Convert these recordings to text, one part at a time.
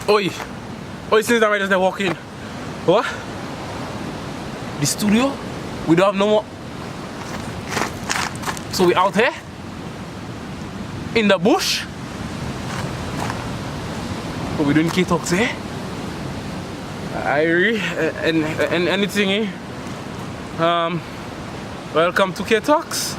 Oi, since I'm just walking. What? The studio? We don't have no more. So we out here? In the bush? But we doing K-Talks here? And anything, eh? Welcome to K-Talks.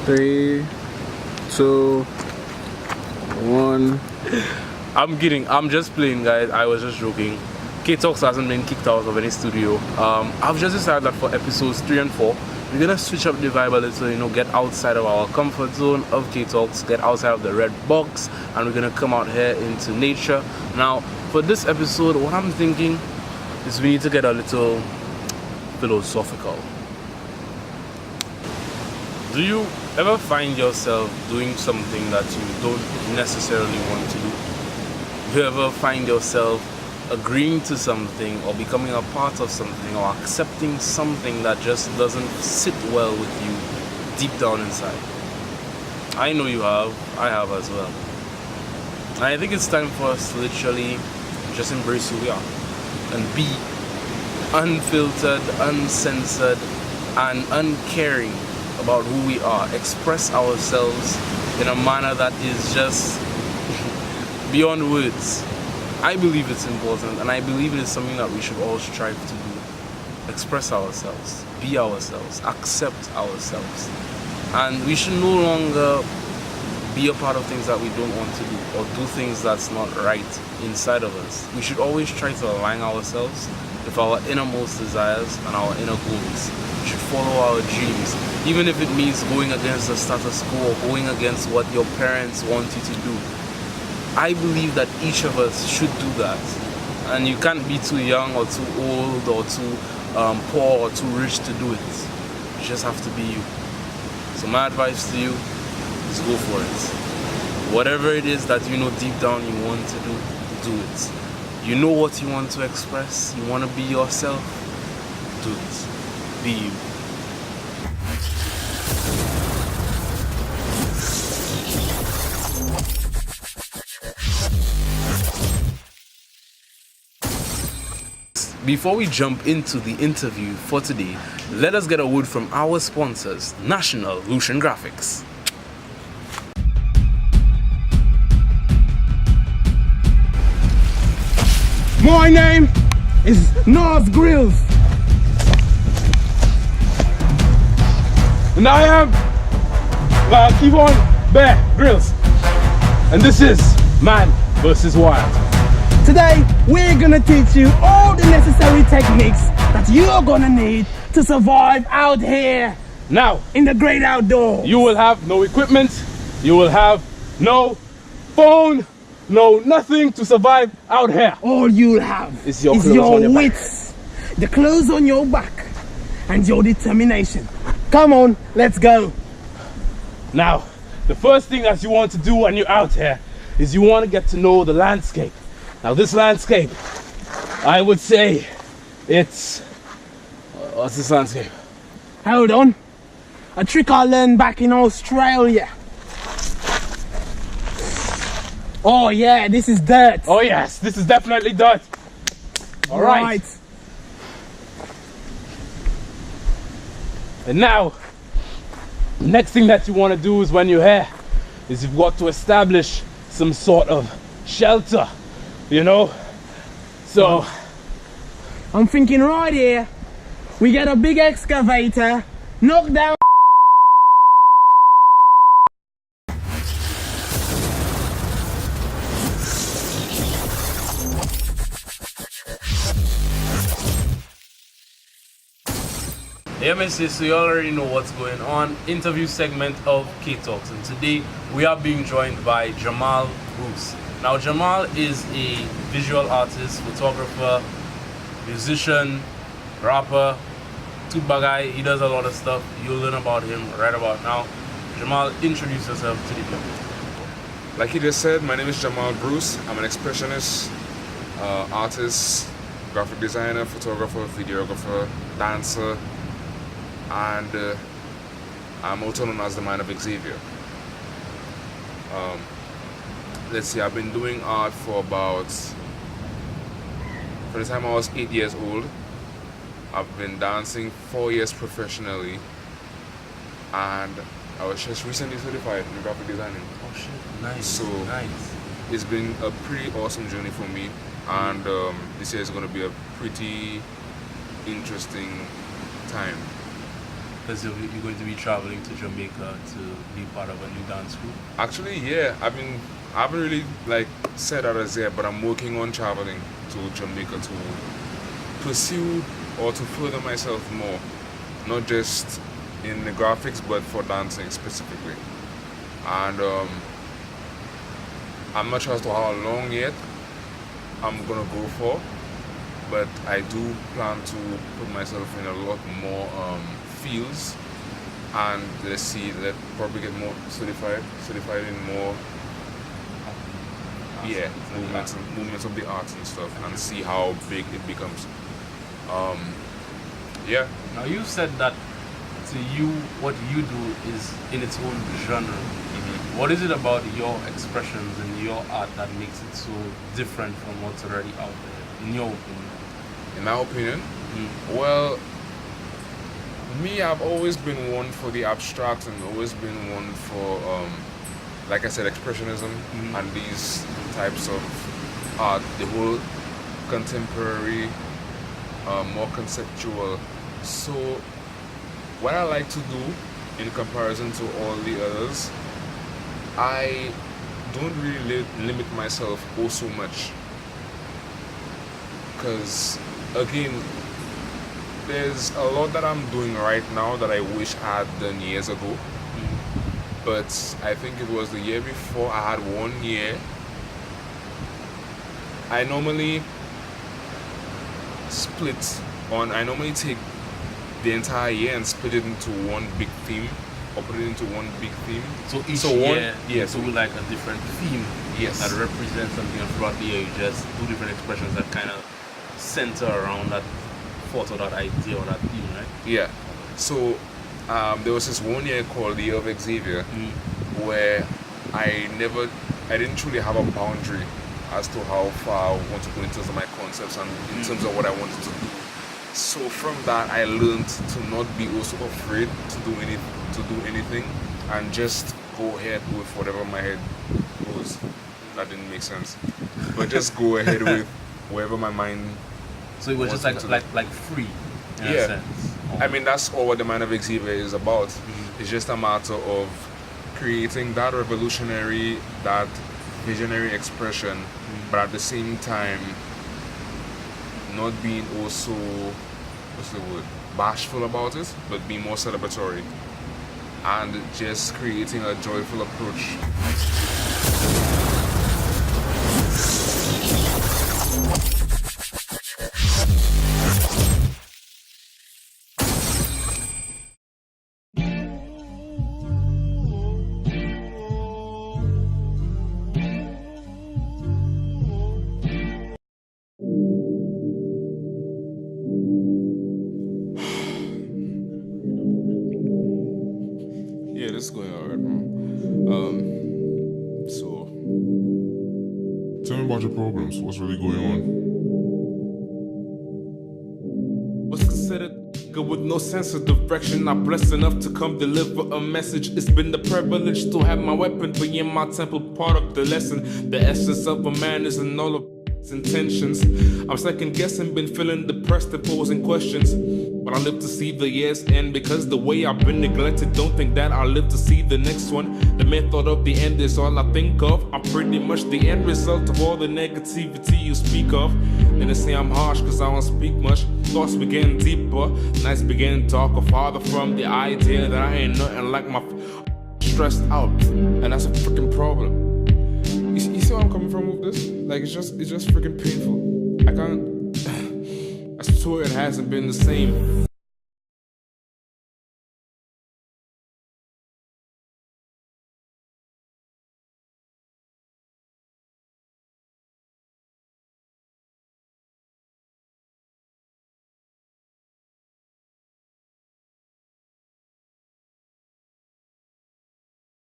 Three, two, one. I'm kidding. I'm just playing, guys. I was just joking. K-Talks hasn't been kicked out of any studio. I've just decided that for episodes 3 and 4, we're gonna switch up the vibe a little, you know, get outside of our comfort zone of K-Talks, get outside of the red box, and we're gonna come out here into nature. Now, for this episode, what I'm thinking is we need to get a little philosophical. Do you ever find yourself doing something that you don't necessarily want to do? Do you ever find yourself agreeing to something or becoming a part of something or accepting something that just doesn't sit well with you deep down inside? I know you have, I have as well. And I think it's time for us to literally just embrace who we are and be unfiltered, uncensored, and uncaring about who we are. Express ourselves in a manner that is just beyond words. I believe it's important, and I believe it is something that we should all strive to do. Express ourselves, be ourselves, accept ourselves. And we should no longer be a part of things that we don't want to do or do things that's not right inside of us. We should always try to align ourselves with our innermost desires and our inner goals. We should follow our dreams, even if it means going against the status quo or going against what your parents want you to do. I believe that each of us should do that, and you can't be too young or too old or too poor or too rich to do it. You just have to be you. So my advice to you is go for it. Whatever it is that you know deep down you want to do, do it. You know what you want to express, you want to be yourself, do it. Be you. Before we jump into the interview for today, let us get a word from our sponsors, National Lucian Graphics. My name is North Grills. And I am Kevon Bear Grills. And this is Man vs. Wild. Today, we're gonna teach you all the necessary techniques that you're gonna need to survive out here. Now, In the great outdoors. you will have no equipment, you will have no phone, no nothing to survive out here. All you'll have Is your clothes on your back. wits, the clothes on your back, and your determination. Come on, let's go. Now, the first thing that you want to do when you're out here is you want to get to know the landscape. Now, this landscape, I would say it's... what's this landscape? Hold on. A trick I learned back in Australia. Oh yeah, this is dirt. Oh yes, this is definitely dirt. All right. And now, the next thing that you want to do is when you're here, is you've got to establish some sort of shelter, you know? So, I'm thinking right here, we get a big excavator, knock down. Yeah, Mrs. So you already know what's going on. Interview segment of K-Talks, and today we are being joined by Jamal Bruce. Now, Jamal is a visual artist, photographer, musician, rapper, guy. He does a lot of stuff. You'll learn about him right about now. Jamal, introduce yourself to the people. Like he just said, my name is Jamal Bruce. I'm an expressionist, artist, graphic designer, photographer, videographer, dancer, and I'm also known as the MindOfXavier. Let's see, I've been doing art from the time I was 8 years old. I've been dancing 4 years professionally, and I was just recently certified in graphic designing. Oh shit, nice. So nice. It's been a pretty awesome journey for me, and this year is going to be a pretty interesting time. Because you're going to be traveling to Jamaica to be part of a new dance group. Actually, yeah, I haven't really said that as yet, but I'm working on traveling to Jamaica to pursue or to further myself more, not just in the graphics but for dancing specifically. And I'm not sure as to how long yet I'm gonna go for, but I do plan to put myself in a lot more fields, and let's see, probably get more certified in more movements of the arts and stuff, and see how big it becomes. Yeah. Now you said that to you, what you do is in its own genre. Mm-hmm. What is it about your expressions and your art that makes it so different from what's already out there, in your opinion? In my opinion, well, me, I've always been one for the abstract and always been one for, like I said, expressionism and these types of art, the whole contemporary, more conceptual. So what I like to do in comparison to all the others, I don't really limit myself so much, because again, there's a lot that I'm doing right now that I wish I had done years ago. But I think it was the year before, I had 1 year. I normally take the entire year and split it into one big theme, or put it into one big theme. So each year you do like a different theme that represents something, and throughout the year you just do different expressions that kind of center around that thought or that idea or that theme, right? Yeah. So there was this 1 year called the Year of Xavier, where I didn't truly have a boundary as to how far I want to go in terms of my concepts and in terms of what I wanted to do. So from that, I learned to not be also afraid to do anything and just go ahead with whatever my head goes. That didn't make sense, but just go ahead with wherever my mind. So it was just like free, in a sense. I mean, that's all what the MindOfXavier is about. It's just a matter of creating that revolutionary, that visionary expression, but at the same time not being also, bashful about it, but being more celebratory, and just creating a joyful approach. Yeah, this is going alright, man. So tell me about your problems. What's really going on? What's considered good with no sense of direction? I'm blessed enough to come deliver a message. It's been the privilege to have my weapon be in my temple, part of the lesson. The essence of a man is in all of his intentions. I'm second guessing, been feeling depressed and posing questions. But I live to see the years end, because the way I've been neglected, don't think that I'll live to see the next one. The method of the end is all I think of. I'm pretty much the end result of all the negativity you speak of. Then they say I'm harsh cause I don't speak much. thoughts begin deeper. Nights begin darker, farther from the idea that I ain't nothing like my stressed out, and that's a freaking problem. You see where I'm coming from with this? Like it's just freaking painful. I can't. I swear it hasn't been the same.